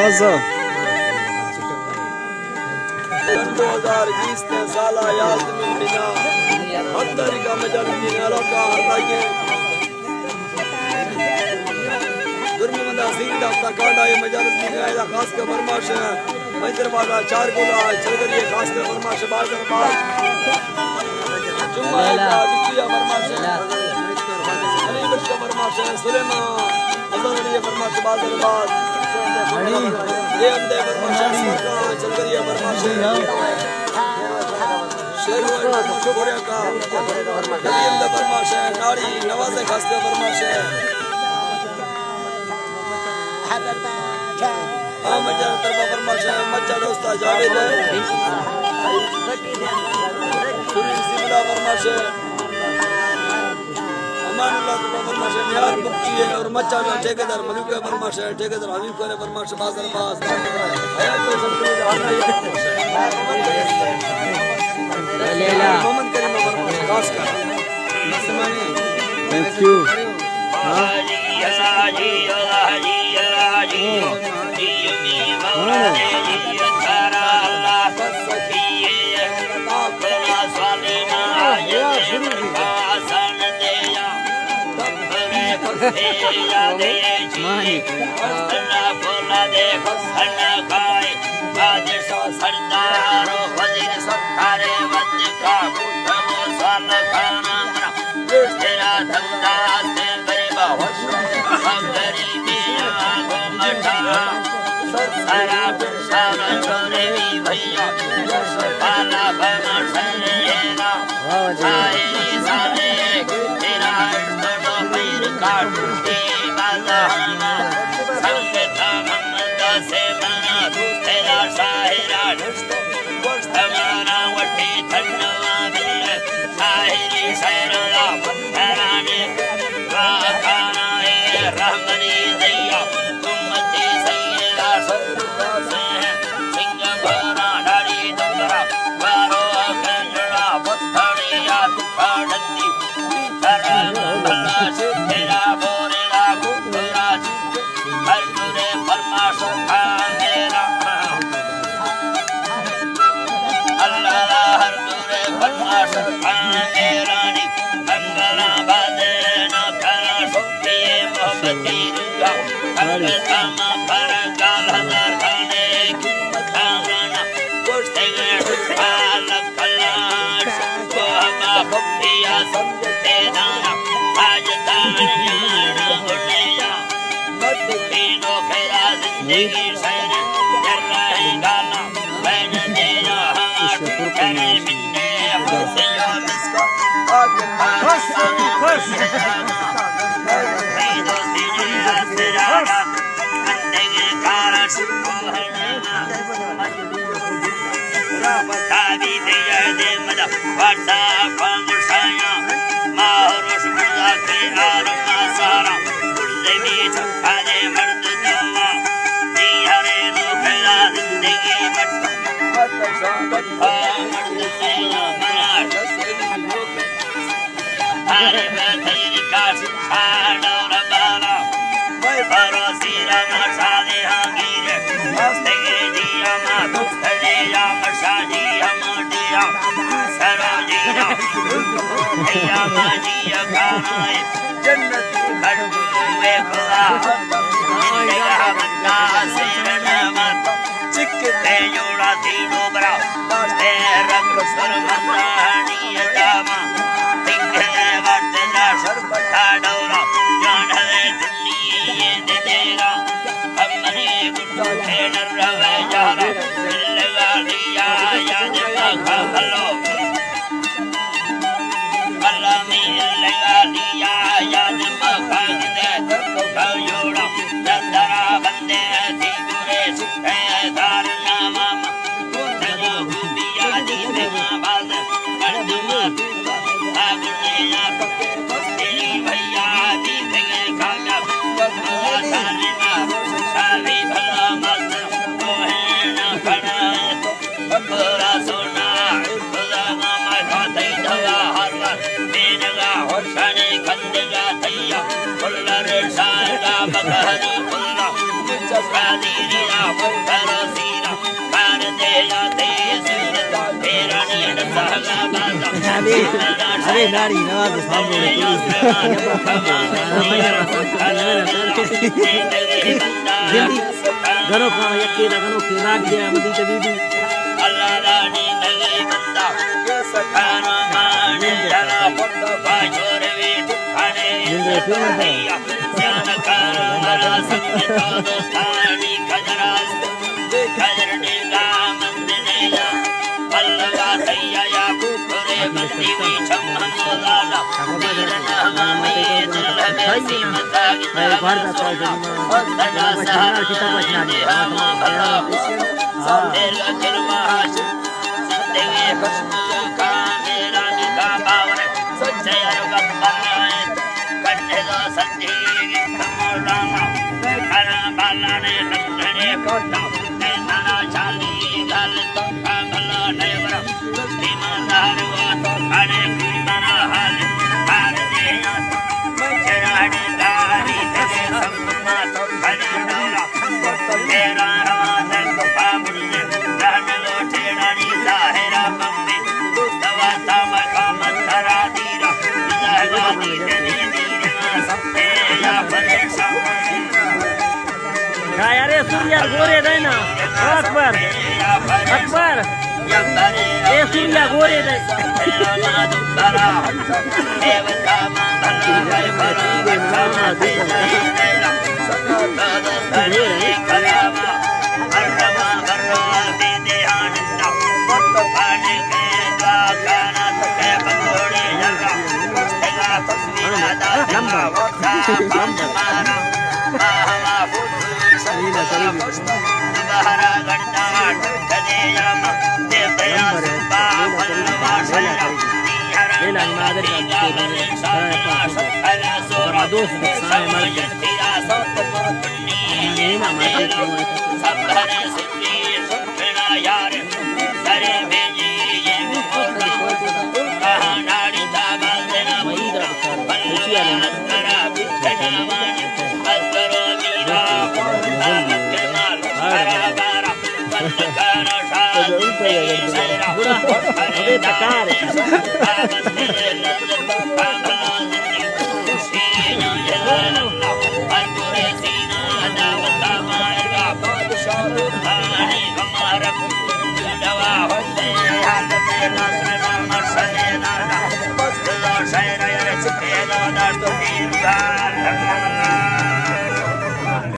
आजा 2020 साला याद में बिना हत्तरी का मजल की नालों का हटाइए दुर्मंदा सीधा तकाड़ा ये मजल की गायदा खास के फरमाश है मैदरवाला चार गोला चलगरिए खास के फरमाश बाजार बाज जुम्मा का बिकिया फरमाश है अली बख्श फरमाश है सुलेमान अजरिए फरमाश बाजार बाज ये अंदे फरमाश का चलगरिए फरमाश शेरवाल गोरे का नबी अंदे फरमाश है नारी नवाज़े खास के फरमाश है मजा तरफा फरमाश है मजा दोस्ता जावेद है पूरी सिमला फरमाश है अमानुल्लाह तरफा फरमाश है निहार मुक्ति है और मजा का ठेकेदार मलूक है फरमाश है ठेकेदार हबीब करे फरमाश बाजार बाज हयात तो संतुलित लेला मोहम्मद करीम फरमाश खास का थैंक यू अरे नारी नवाज सामने घणो खाओ यके ना घणो खिलाक दिया मदी ते बीबी अल्लाह रानी नगे बंदा के सखाना माने जरा बंद बाजोर वे खाने ध्यान कर मरा संग तो दोस्तानी खजरा खजर निगा मंदनेला अल्लाह सैया या कुरे बंदी भी छममोला तीरना में दिल में सीमता गिरा अल्लाह सहारा किताब बचना संदेल किरमाश जिंदगी खुशबू का मेरा निगाह बावर सच्चे अरगम बनाए कन्ने दो संजी मोलाना खाना बाला ने लंघने कोटा नाना चाली गल तो कामला ने वर ईमानदार वो तो खाने पीना हाल हार दे चराड़ी दारी तेरे संगमा तो खाने डोला तेरा राज को पामुल रहन लो ठेड़ानी जाहिरा मम्मी दवा तम कामतरा दीरा लहराती तेरी दीरा सबते या परेशान क्या यार ये सूर्या गोरे देना अकबर अकबर ये सूर्या गोरे दे Saya